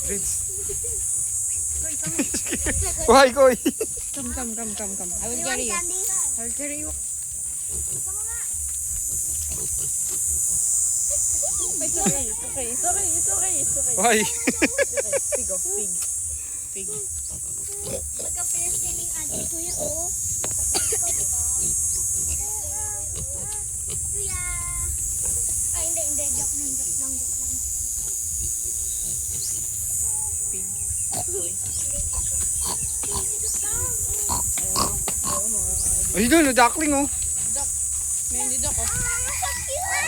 Ritz. Why, Koy? Come. I will carry you. I will carry you. It's okay. Why? Pig, oh, pig. Magka-pierce din yung adik kuya, oh. Kuya. Ay, hindi. Joke lang. Pig. Ay, doon, duckling, oh. May hindi ako. So cute!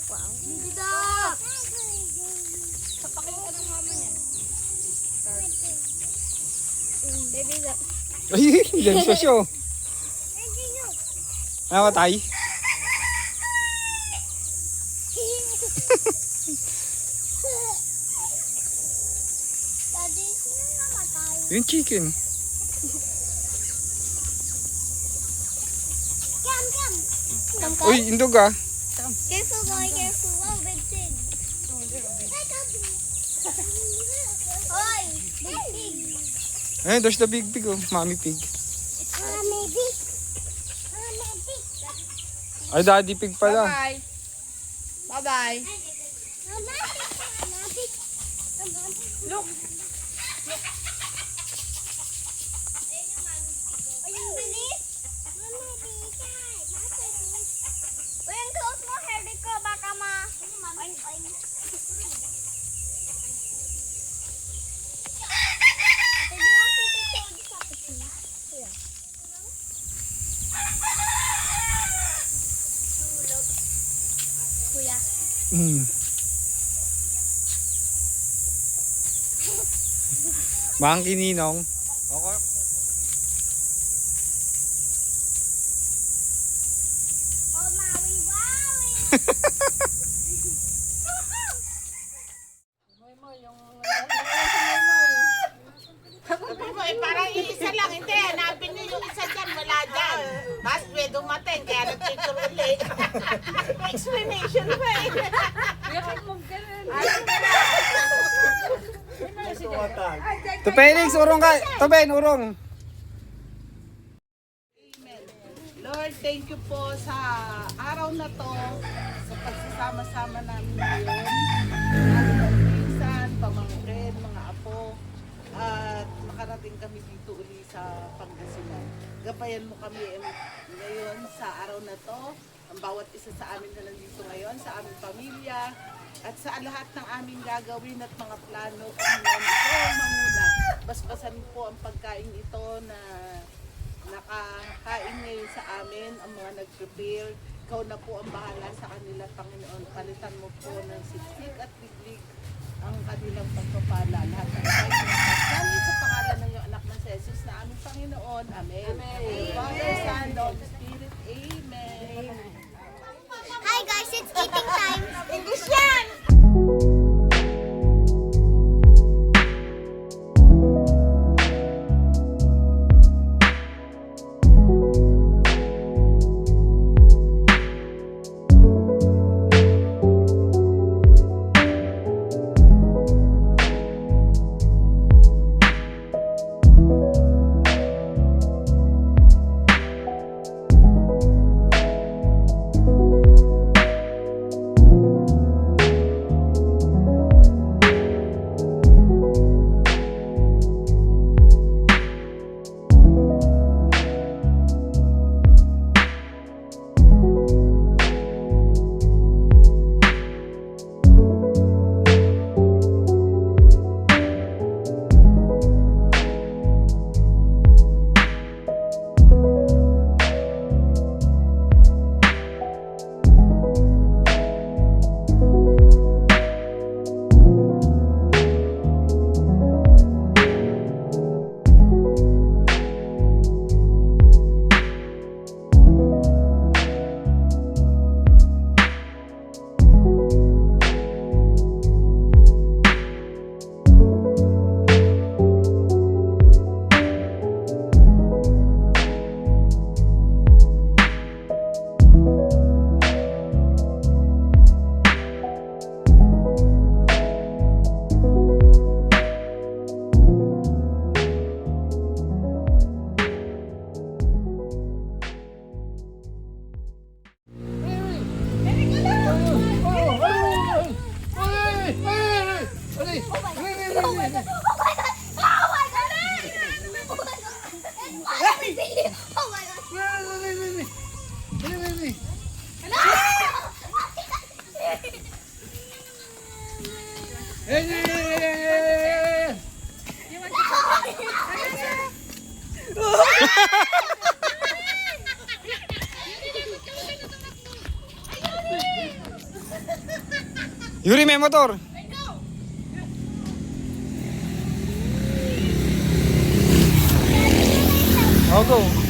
Wow. Hindi dog! Sapakin ka ng mama niya. Baby dog. Ay, yan siya siya, oh. Namatay? Daddy, sino namatay? Yung chicken. Come. Uy, indog, ah. Careful, boy. Careful. Wow, big thing. Hoy, big pig. Ayun, there's the big pig, oh. Mommy pig. Mommy pig. Mommy pig. Ay, daddy pig pala. Bye-bye. Bye-bye. Mama pig. Look. Ayun, bilis. Uy, ang close mo, Harry ko. Baka Oin. Ate, do you want me to show this up to you? Kuya. Nahulog. Kuya. Mm. Monkey Ninong. Okay. Oh, Maui Wawi. Sabi mo, parang iisa lang. Hindi, hanapin niyo yung isa dyan. Wala dyan. Mas may dumating, kaya nag-picture ulit. May explanation pa eh. To Felix, urong ka. To Ben, urong. Amen. Lord, thank you po sa araw na to, sa pagsasama-sama namin ngayon. Aming pinsan, pamangkin, mga apo, at makarating kami dito uli sa Pangasinan. Gabayan mo kami ngayon sa araw na to, ang bawat isa sa amin na nandito ngayon, sa aming pamilya, at sa lahat ng aming gagawin at mga plano. Panginoon, ikaw ang manguna. Basbasan po ang pagkain ito na nakakain ngayon sa amin, ang mga nag-prepare. Ikaw na po ang bahala sa kanila, Panginoon. Palitan mo po ng siksik at biglig ang kanilang pagpapala. Lahat ng pagkain sa pangalan ng iyong anak na si Jesus na aming Panginoon. Amen. Father, Son, Holy Spirit. Amen. Hi guys, it's eating time. English yan! Oh my God. Yuri, may motor. Oh, go.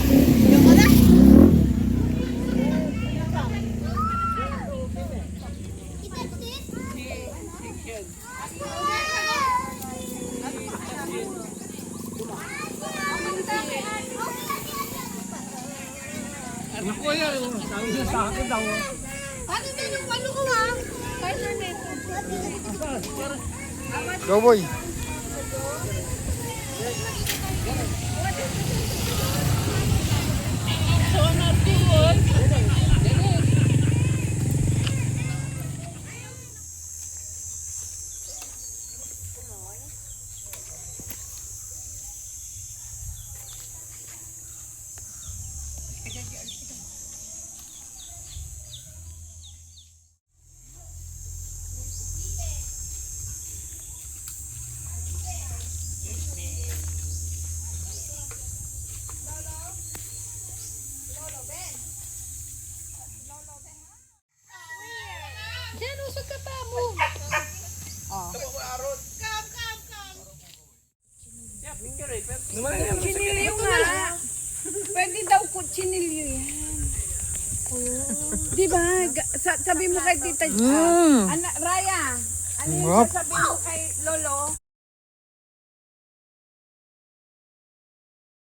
Go, boy. Diyan, usog ka pa mo. Chinilyo nga. Pwede daw ko chinilyo yan. Di ba? Sabi mo kay Tita Mm. Raya, ano yung Wap. sasabihin mo kay Lolo?